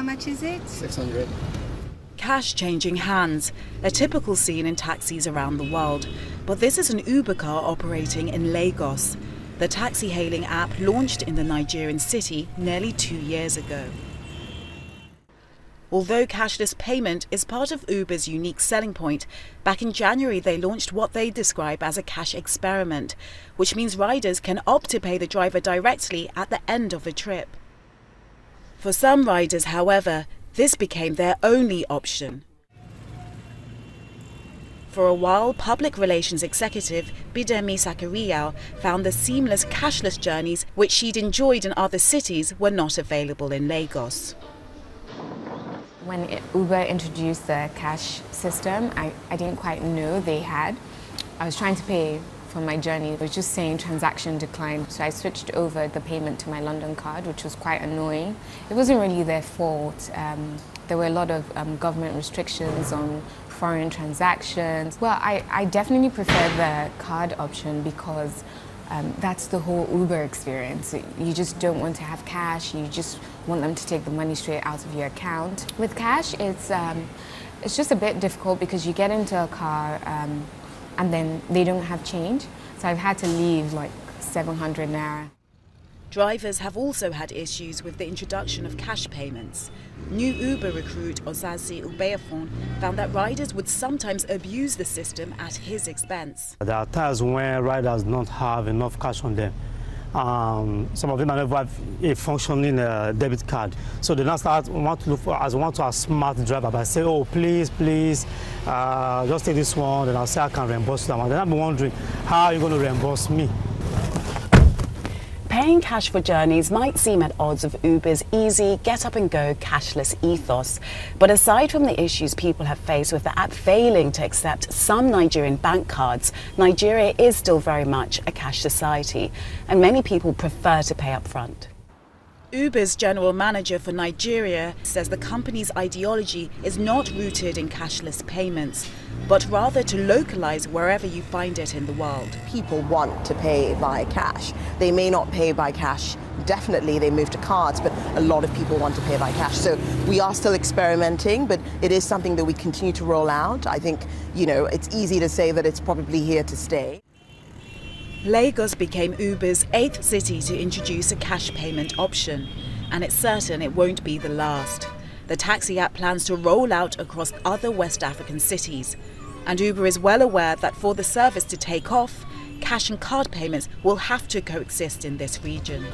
How much is it? 600. Cash changing hands, a typical scene in taxis around the world. But this is an Uber car operating in Lagos. The taxi-hailing app launched in the Nigerian city nearly 2 years ago. Although cashless payment is part of Uber's unique selling point, back in January they launched what they describe as a cash experiment, which means riders can opt to pay the driver directly at the end of the trip. For some riders, however, this became their only option. For a while, public relations executive Bidemi Sakariao found the seamless cashless journeys which she'd enjoyed in other cities were not available in Lagos. When Uber introduced the cash system, I didn't quite know they had. I was trying to pay for my journey. It was just saying transaction declined. So I switched over the payment to my London card, which was quite annoying. It wasn't really their fault. There were a lot of government restrictions on foreign transactions. Well, I definitely prefer the card option because that's the whole Uber experience. You just don't want to have cash, you just want them to take the money straight out of your account. With cash, it's just a bit difficult because you get into a car and then they don't have change. So I've had to leave like 700 naira. Drivers have also had issues with the introduction of cash payments. New Uber recruit Ozazi Ubeafon found that riders would sometimes abuse the system at his expense. There are times when riders don't have enough cash on them. Some of them never have a functioning debit card. So they now want to a smart driver by saying, oh, please, just take this one, and I'll say I can reimburse them. And then I'll be wondering, how are you going to reimburse me? Paying cash for journeys might seem at odds with Uber's easy, get-up-and-go cashless ethos. But aside from the issues people have faced with the app failing to accept some Nigerian bank cards, Nigeria is still very much a cash society, and many people prefer to pay up front. Uber's general manager for Nigeria says the company's ideology is not rooted in cashless payments, but rather to localize wherever you find it in the world. People want to pay by cash. They may not pay by cash. Definitely they move to cards, but a lot of people want to pay by cash. So we are still experimenting, but it is something that we continue to roll out. I think, it's easy to say that it's probably here to stay. Lagos became Uber's 8th city to introduce a cash payment option, and it's certain it won't be the last. The taxi app plans to roll out across other West African cities, and Uber is well aware that for the service to take off, cash and card payments will have to coexist in this region.